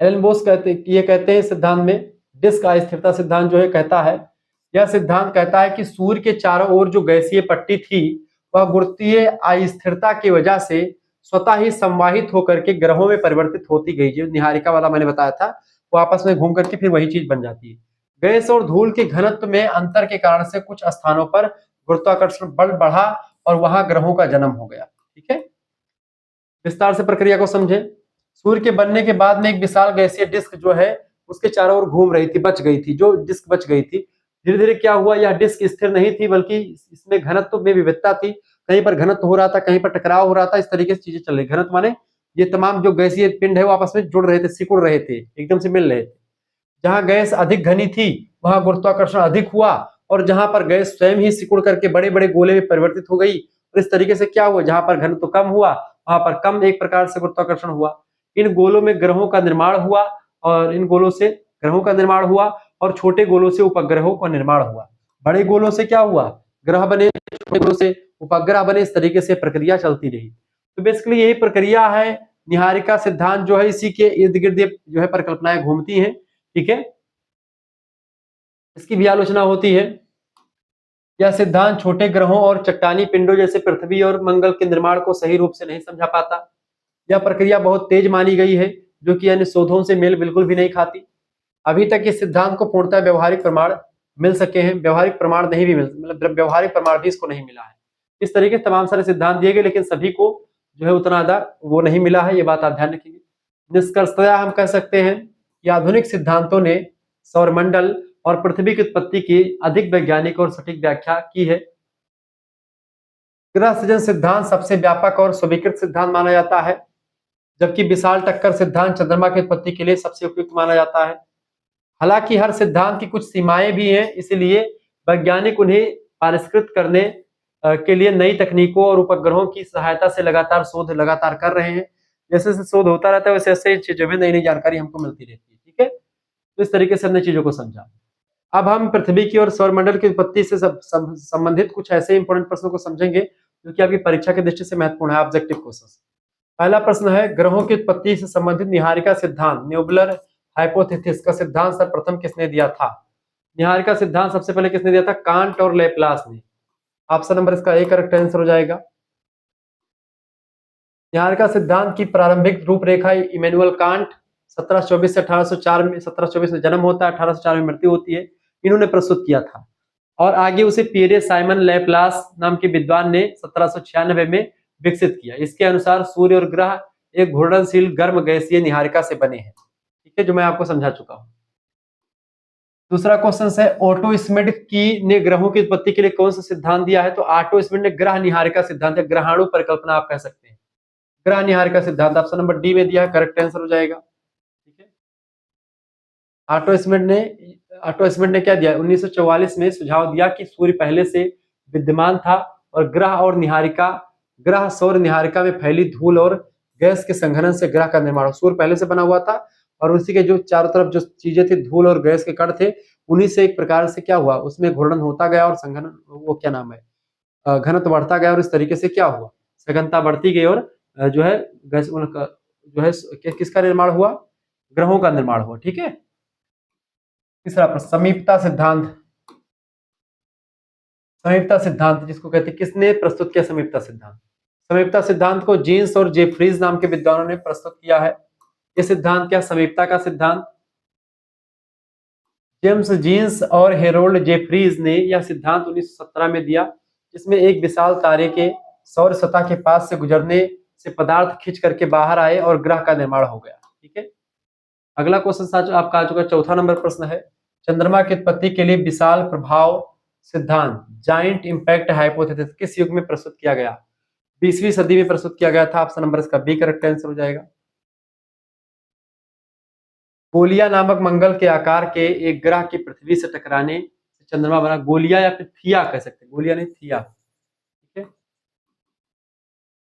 एलन बोस कहते हैं सिद्धांत में डिस्क अस्थिरता सिद्धांत जो है कहता है, यह सिद्धांत कहता है कि सूर्य के चारों ओर जो गैसीय पट्टी थी वह गुरुत्वीय अस्थिरता की वजह से स्वतः ही संवाहित होकर के ग्रहों में परिवर्तित होती गई। जो निहारिका वाला मैंने बताया था, वो आपस में घूम करके फिर वही चीज बन जाती है। गैस और धूल के घनत्व में अंतर के कारण से कुछ स्थानों पर गुरुत्वाकर्षण बल बढ़ा और वहां ग्रहों का जन्म हो गया, ठीक है। विस्तार से प्रक्रिया को समझे। सूर्य के बनने के बाद में एक विशाल गैसीय डिस्क जो है उसके चारों ओर घूम रही थी, बच गई थी, जो डिस्क बच गई थी। धीरे धीरे क्या हुआ, यह डिस्क स्थिर नहीं थी बल्कि इसमें घनत्व में विविधता थी। कहीं पर घनत्व हो रहा था, कहीं पर टकराव हो रहा था, इस तरीके से चीजें चल रही। घनत्व माने ये तमाम जो गैसीय पिंड है वो आपस में जुड़ रहे थे, सिकुड़ रहे थे, एकदम से मिल रहे थे। जहां गैस अधिक घनी थी वहां गुरुत्वाकर्षण अधिक हुआ और जहां पर गैस स्वयं ही सिकुड़ करके बड़े बड़े गोले में परिवर्तित हो गई। और इस तरीके से क्या हुआ, जहां पर घनत्व कम हुआ वहां पर कम एक प्रकार से गुरुत्वाकर्षण हुआ। इन गोलों में ग्रहों का निर्माण हुआ और इन गोलों से ग्रहों का निर्माण हुआ और छोटे गोलों से उपग्रहों का निर्माण हुआ। बड़े गोलों से क्या हुआ, ग्रह बने, छोटे गोलों से उपग्रह बने। इस तरीके से प्रक्रिया चलती रही। तो बेसिकली यही प्रक्रिया है। निहारिका सिद्धांत जो है इसी के इर्द गिर्द जो है परिकल्पनाएं घूमती हैं, ठीक है। इसकी भी आलोचना होती है। यह सिद्धांत छोटे ग्रहों और चट्टानी पिंडों जैसे पृथ्वी और मंगल के निर्माण को सही रूप से नहीं समझा पाता। यह प्रक्रिया बहुत तेज मानी गई है, जो कि अन्य शोधों से मेल बिल्कुल भी नहीं खाती। अभी तक इस सिद्धांत को पूर्णतः व्यवहारिक प्रमाण मिल सके हैं, व्यवहारिक प्रमाण नहीं भी मिल, मतलब व्यवहारिक प्रमाण भी इसको नहीं मिला है। इस तरीके से तमाम सारे सिद्धांत दिए गए, लेकिन सभी को जो है उतना ज्यादा वो नहीं मिला है, ये बात आप ध्यान रखिए। निष्कर्षतया हम कह सकते हैं कि आधुनिक सिद्धांतों ने सौरमंडल और पृथ्वी की उत्पत्ति की अधिक वैज्ञानिक और सटीक व्याख्या की है। ग्रह सृजन सिद्धांत सबसे व्यापक और स्वीकृत सिद्धांत माना जाता है, जबकि विशाल टक्कर सिद्धांत चंद्रमा की उत्पत्ति के लिए सबसे उपयुक्त माना जाता है। हालांकि हर सिद्धांत की कुछ सीमाएं भी हैं, इसलिए वैज्ञानिक उन्हें परिष्कृत करने के लिए नई तकनीकों और उपग्रहों की सहायता से लगातार शोध कर रहे हैं। जैसे जैसे शोध होता रहता है वैसे वैसे चीजों में नई नई जानकारी हमको मिलती रहती है। ठीक है, तो इस तरीके से हमने चीजों को समझा। अब हम पृथ्वी की और सौरमंडल की उत्पत्ति से संबंधित कुछ ऐसे इंपॉर्टेंट प्रश्नों को समझेंगे जो कि आपकी परीक्षा की दृष्टि से महत्वपूर्ण है, ऑब्जेक्टिव क्वेश्चन। पहला प्रश्न है, ग्रहों की उत्पत्ति से संबंधित निहारिका सिद्धांत न्यूबलर हाइपोथेसिस का सिद्धांत सर्वप्रथम किसने दिया था? निहारिका सिद्धांत सबसे पहले किसने दिया था? कांट और लेप्लास ने। ऑप्शन नंबर इसका ए करेक्ट आंसर हो जाएगा। निहारिका सिद्धांत की प्रारंभिक रूपरेखा इमैनुअल कांट 1724 से 1804 में, 1724 में जन्म होता है, 1804 में मृत्यु होती है, इन्होंने प्रस्तुत किया था। और आगे उसे पियरे साइमन लेप्लास नाम के विद्वान ने 1796 में विकसित किया। इसके अनुसार सूर्य और ग्रह एक घूर्णनशील गर्म गैसीय निहारिका से बने हैं। ठीक है, जो मैं आपको समझा चुका हूं। दूसरा क्वेश्चन है, ओटो स्मिड की ने ग्रहों की उत्पत्ति के लिए कौन सा सिद्धांत दिया है? तो ऑटो स्मिड ने ग्रह निहारिका सिद्धांत है, ग्रहाणु परिकल्पना आप कह सकते हैं, ग्रह निहारिका सिद्धांत ऑप्शन नंबर डी में दिया है, करेक्ट आंसर हो जाएगा। ठीक है, ऑटो स्मिड ने क्या दिया? 1944 में सुझाव दिया कि सूर्य पहले से विद्यमान था और ग्रह सौर निहारिका में फैली धूल और गैस के संघनन से ग्रह का निर्माण। सूर्य पहले से बना हुआ था और उसी के जो चारों तरफ जो चीजें थी, धूल और गैस के कण थे, उन्हीं से एक प्रकार से क्या हुआ, उसमें घूर्णन होता गया और संघनन, वो क्या नाम है, घनत्व बढ़ता गया और इस तरीके से क्या हुआ, सघनता बढ़ती गई और जो है गैस जो है किसका निर्माण हुआ? ग्रहों का निर्माण हुआ। ठीक है, तीसरा प्रश्न, समीपता सिद्धांत। समीपता सिद्धांत जिसको कहते हैं, किसने प्रस्तुत किया समीपता सिद्धांत? समीपता सिद्धांत को जीन्स और जेफ्रीज नाम के विद्वानों ने प्रस्तुत किया है। ये सिद्धांत क्या? समीपता का सिद्धांत। जेम्स जीन्स और हेरोल्ड जेफ्रीज ने यह सिद्धांत 1917 में दिया, जिसमें एक विशाल तारे के सौर सतह के पास से गुजरने से पदार्थ खींच करके बाहर आए और ग्रह का निर्माण हो गया। ठीक है, अगला क्वेश्चन आपका आ चुका, चौथा नंबर प्रश्न है, चंद्रमा की उत्पत्ति के लिए विशाल प्रभाव सिद्धांत जाइंट इंपैक्ट हाइपोथेसिस किस युग में प्रस्तुत किया गया? 20वीं सदी में प्रस्तुत किया गया था। ऑप्शन नंबर इसका बी करेक्ट आंसर हो जाएगा। गोलिया नामक मंगल के आकार के एक ग्रह की पृथ्वी से टकराने से चंद्रमा बना। गोलिया या फिर थिया कह सकते हैं, गोलिया नहीं थिया। ठीक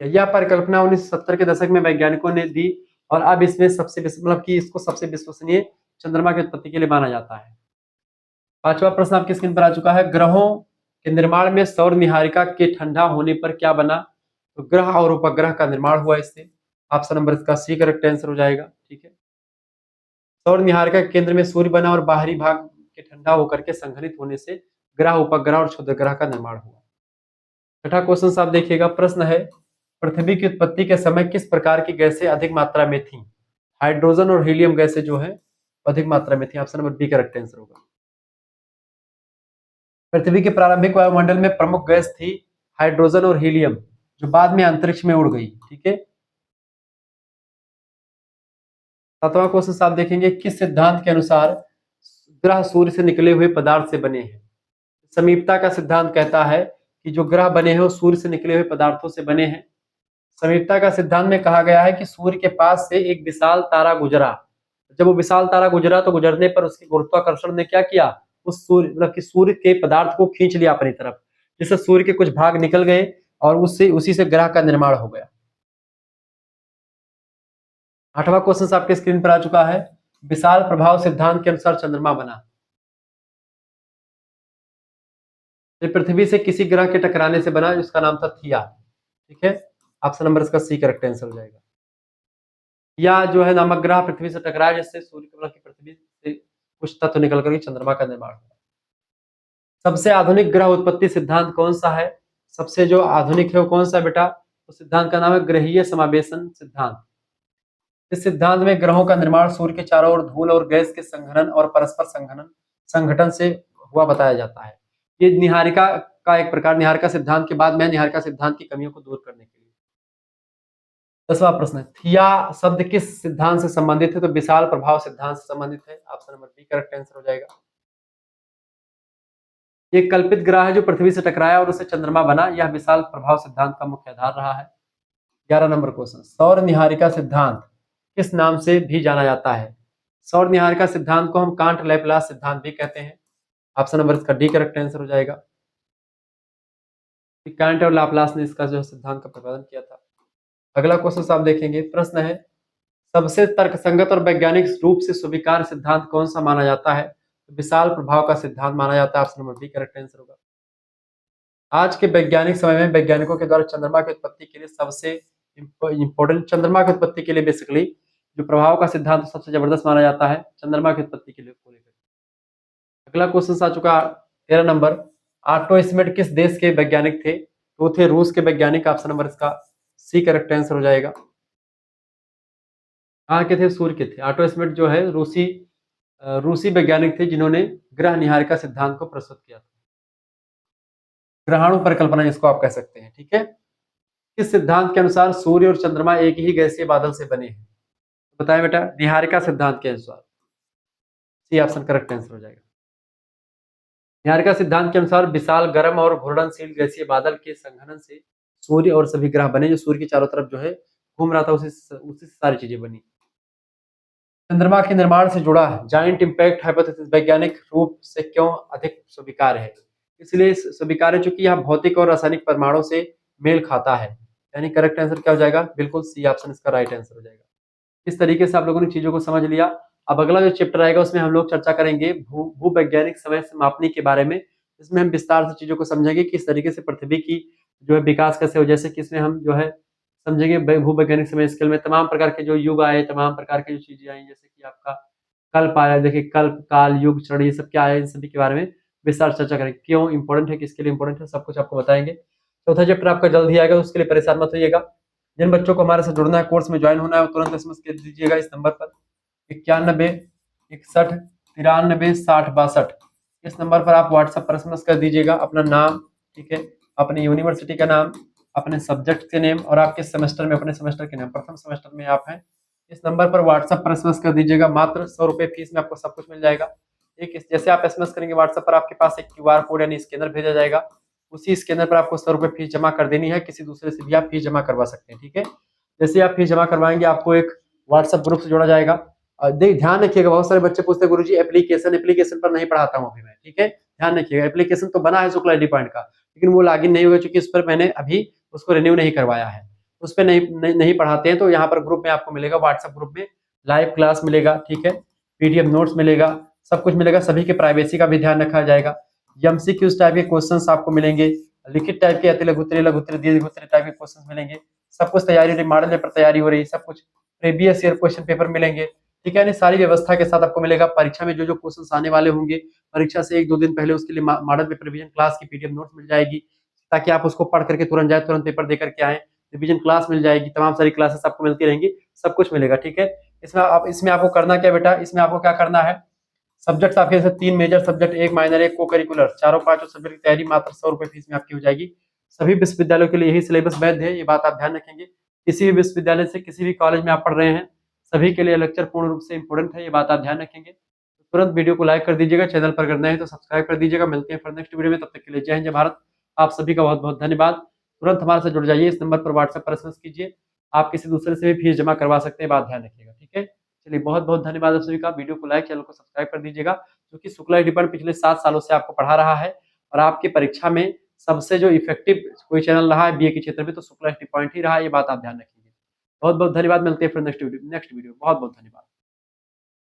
है, यह परिकल्पना 1970 के दशक में वैज्ञानिकों ने दी और अब इसमें सबसे मतलब कि इसको सबसे विश्वसनीय चंद्रमा की उत्पत्ति के लिए माना जाता है। पांचवा प्रश्न आपकी स्क्रीन पर आ चुका है, ग्रहों के निर्माण में सौर निहारिका के ठंडा होने पर क्या बना? तो ग्रह और उपग्रह का निर्माण हुआ इससे। ऑप्शन नंबर इसका सी करेक्ट आंसर हो जाएगा। ठीक है, सौर निहारिका के केंद्र में सूर्य बना और बाहरी भाग के ठंडा होकर के संघनित होने से ग्रह, उपग्रह और क्षुद्र ग्रह का निर्माण हुआ। छठा क्वेश्चन आप देखिएगा, प्रश्न है, पृथ्वी की उत्पत्ति के समय किस प्रकार की गैसें अधिक मात्रा में थी? हाइड्रोजन और हीलियम गैसें जो है अधिक मात्रा में थी। Option number B correct answer होगा। पृथ्वी के प्रारंभिक वायुमंडल में प्रमुख गैस थी हाइड्रोजन और हीलियम, जो बाद में अंतरिक्ष में उड़ गई। ठीक है, सातवां क्वेश्चन आप देखेंगे, किस सिद्धांत के अनुसार ग्रह सूर्य से निकले हुए पदार्थ से बने हैं? समीपता का सिद्धांत कहता है कि जो ग्रह बने हैं वो सूर्य से निकले हुए पदार्थों से बने हैं। समीपता का सिद्धांत में कहा गया है कि सूर्य के पास से एक विशाल तारा गुजरा, जब वो विशाल तारा गुजरा तो गुजरने पर उसके गुरुत्वाकर्षण ने क्या किया, उस सूर्य मतलब कि सूर्य के पदार्थ को खींच लिया अपनी तरफ, जिससे सूर्य के कुछ भाग निकल गए और उससे उसी से ग्रह का निर्माण हो गया। आठवां क्वेश्चन आपके स्क्रीन पर आ चुका है, विशाल प्रभाव सिद्धांत के अनुसार चंद्रमा बना। ये पृथ्वी से किसी ग्रह के टकराने से बना, जिसका नाम था थिया। ठीक है, ऑप्शन नंबर इसका सी करेक्ट आंसर हो जाएगा। या जो है नामक ग्रह पृथ्वी से टकराया, जिससे सूर्य की पृथ्वी से कुछ तत्व निकल कर चंद्रमा का निर्माण हुआ। सबसे आधुनिक ग्रह उत्पत्ति सिद्धांत कौन सा है? सबसे जो आधुनिक है वो कौन सा बेटा? तो सिद्धांत का नाम है ग्रहीय समावेशन सिद्धांत। इस सिद्धांत में ग्रहों का निर्माण सूर्य के चारों ओर धूल और गैस के संघनन और परस्पर संघटन से हुआ बताया जाता है। ये निहारिका का एक प्रकार, निहारिका सिद्धांत के बाद में निहारिका सिद्धांत की कमियों को दूर करने के लिए। 10वां प्रश्न है, थिया शब्द किस सिद्धांत से संबंधित है? तो विशाल प्रभाव सिद्धांत से संबंधित है। Option number B correct answer हो जाएगा। एक कल्पित ग्रह है जो पृथ्वी से टकराया और उससे चंद्रमा बना, यह विशाल प्रभाव सिद्धांत का मुख्य आधार रहा है। 11 नंबर क्वेश्चन, सौर निहारिका सिद्धांत किस नाम से भी जाना जाता है? सौर निहारिका सिद्धांत को हम कांट लैपलास सिद्धांत भी कहते हैं। ऑप्शन नंबर इसका डी करेक्ट आंसर हो जाएगा। कांट और लाप्लास ने इसका जो सिद्धांत का प्रतिपादन किया था। अगला क्वेश्चन आप देखेंगे, प्रश्न है, सबसे तर्कसंगत और वैज्ञानिक रूप से स्वीकार्य सिद्धांत कौन सा माना जाता है? तो विशाल प्रभाव का सिद्धांत माना जाता है। Option number B correct answer होगा। आज के वैज्ञानिक समय में वैज्ञानिकों के द्वारा चंद्रमा की उत्पत्ति के लिए सबसे इंपॉर्टेंट, चंद्रमा की उत्पत्ति के लिए बेसिकली जो प्रभाव का सिद्धांत सबसे जबरदस्त माना जाता है चंद्रमा की उत्पत्ति के लिए को लेकर। अगला क्वेश्चन आ चुका 13 नंबर, ऑटो स्मिथ किस देश के वैज्ञानिक थे? तो थे रूस के वैज्ञानिक। ऑप्शन नंबर इसका सी करेक्ट आंसर हो जाएगा। कहाँ के थे? सूर्य के थे। ऑटो स्मिथ जो है रूसी वैज्ञानिक थे जिन्होंने ग्रह निहारिका सिद्धांत को प्रस्तुत किया था। ग्रहाणु परिकल्पना जिसको आप कह सकते हैं, ठीक है। इस सिद्धांत के अनुसार सूर्य और चंद्रमा एक ही गैसीय बादल से बने हैं। बताएं बेटा, निहारिका सिद्धांत के अनुसार सी ऑप्शन करेक्ट आंसर हो जाएगा। निहारिका सिद्धांत के अनुसार विशाल गर्म और घूर्णनशील गैसीय बादल के संघनन से सूर्य और सभी ग्रह बने, जो सूर्य के चारों तरफ जो है घूम रहा था, उसी से सारी चीजें बनी। चंद्रमा के निर्माण से जुड़ा जाइंट इंपैक्ट हाइपोथेसिस वैज्ञानिक रूप से क्यों अधिक स्वीकार्य है? इसलिए स्वीकार्य चूंकि यह भौतिक और रासायनिक परमाणु से मेल खाता है। यानी करेक्ट आंसर क्या हो जाएगा? बिल्कुल सी ऑप्शन इसका राइट आंसर हो जाएगा। इस तरीके से आप लोगों ने चीजों को समझ लिया। अब अगला जो चैप्टर आएगा उसमें हम लोग चर्चा करेंगे भूवैज्ञानिक समय से मापनी के बारे में। इसमें हम विस्तार से चीजों को समझेंगे, किस तरीके से पृथ्वी की जो है विकास कैसे हो, जैसे कि इसमें हम जो है समझेंगे भूवैज्ञानिक समय स्केल में तमाम प्रकार के जो युग आए, तमाम प्रकार की जो चीजें आई, जैसे कि आपका कल्प आया, देखिए कल्प, काल, युग, क्षण, ये सब क्या है, इन सभी के बारे में विस्तार से चर्चा करेंगे। क्यों इंपॉर्टेंट है, किसके लिए इंपॉर्टेंट है, सब कुछ आपको बताएंगे। चौथा चैप्टर आपका जल्द ही आएगा, उसके लिए परेशान मत होइएगा। जिन बच्चों को हमारे साथ जुड़ना है, कोर्स में ज्वाइन होना है, वो तुरंत एसएमएस कर दीजिएगा इस नंबर पर 9161936062। इस नंबर पर आप व्हाट्सएप पर एसएमएस कर दीजिएगा अपना नाम, ठीक है, अपनी यूनिवर्सिटी का नाम, अपने सब्जेक्ट के नेम और आपके सेमेस्टर में अपने सेमेस्टर के नाम, प्रथम सेमेस्टर में आप हैं। इस नंबर पर व्हाट्सएप पर एसएमएस कर दीजिएगा। मात्र 100 रुपए फीस में आपको सब कुछ मिल जाएगा। एक जैसे आप एसएमएस करेंगे व्हाट्सएप पर, आपके पास एक क्यूआर कोड यानी स्कैनर भेजा जाएगा। उसी स्कैनर पर आपको 100 रुपए फीस जमा कर देनी है। किसी दूसरे से भी आप फीस जमा करवा सकते हैं, ठीक है। जैसे आप फीस जमा करवाएंगे, आपको एक व्हाट्सएप ग्रुप से जोड़ा जाएगा। ध्यान रखिएगा, बहुत सारे बच्चे पूछते हैं गुरुजी एप्लीकेशन पर नहीं पढ़ाता हूँ अभी मैं, ठीक है। ध्यान रखिएगा, एप्लीकेशन तो बना है शुक्ला आईडी पॉइंट का, लेकिन वो लॉगिन नहीं होगा क्योंकि उस पर मैंने अभी उसको रिन्यू नहीं करवाया है। उस पर नहीं पढ़ाते हैं। तो यहाँ पर ग्रुप में आपको मिलेगा, व्हाट्सएप ग्रुप में लाइव क्लास मिलेगा, ठीक है, पीडीएफ नोट्स मिलेगा, सब कुछ मिलेगा। सभी के प्राइवेसी का भी ध्यान रखा जाएगा। एमसीक्यूज टाइप के क्वेश्चंस आपको मिलेंगे, लिखित टाइप के, अति लघुत्तरी, लघुत्तरी, दीर्घोत्तरी टाइप के क्वेश्चंस मिलेंगे। सब कुछ तैयारी, मॉडल पेपर तैयारी हो रही है, सब कुछ प्रीवियस ईयर क्वेश्चन पेपर मिलेंगे, ठीक है। सारी व्यवस्था के साथ आपको मिलेगा। परीक्षा में जो जो क्वेश्चंस आने वाले होंगे, परीक्षा से 1-2 दिन पहले उसके लिए मॉडल पेपर रिवीजन क्लास की पीडीएफ नोट्स मिल जाएगी, ताकि आप उसको पढ़ करके तुरंत जाए, तुरंत पेपर देकर के आए। रिवीजन क्लास मिल जाएगी, तमाम सारी क्लासेस आपको मिलती रहेंगी, सब कुछ मिलेगा, ठीक है। इसमें आपको करना क्या बेटा, इसमें आपको क्या करना है, सब्जेक्ट आपके जैसे 3 मेजर सब्जेक्ट, 1 माइनर, 1 को करिकुलर, चारों पांचों सब्जेक्ट की तैयारी मात्र 100 रुपए फीस में आपकी हो जाएगी। सभी विश्वविद्यालयों के लिए यही सिलेबस वैध है, ये बात आप ध्यान रखेंगे। किसी भी विश्वविद्यालय से, किसी भी कॉलेज में आप पढ़ रहे हैं, सभी के लिए लेक्चर पूर्ण रूप से इंपॉर्टेंट है, ये बात आप ध्यान रखेंगे। तुरंत वीडियो को लाइक कर दीजिएगा, चैनल पर करना है तो सब्सक्राइब कर दीजिएगा। मिलते हैं फिर नेक्स्ट वीडियो में, तब तक के लिए जय हिंद, जय भारत। आप सभी का बहुत बहुत धन्यवाद। तुरंत हमारे साथ जुड़ जाइए, इस नंबर पर व्हाट्सएप पर एसएमएस कीजिए। आप किसी दूसरे से भी फीस जमा करवा सकते हैं, बात ध्यान रखिएगा, ठीक है। चलिए, बहुत बहुत धन्यवाद आप सभी का। वीडियो को लाइक, चैनल को सब्सक्राइब कर दीजिएगा, क्योंकि शुक्ला डिपार्टमेंट पिछले 7 सालों से आपको पढ़ा रहा है और आपकी परीक्षा में सबसे जो इफेक्टिव कोई चैनल रहा है बीए के क्षेत्र में, तो शुक्ला पॉइंट ही रहा है, ये बात आप ध्यान रखिएगा। बहुत बहुत धन्यवाद। मिलते हैं फिर नेक्स्ट वीडियो। बहुत बहुत धन्यवाद।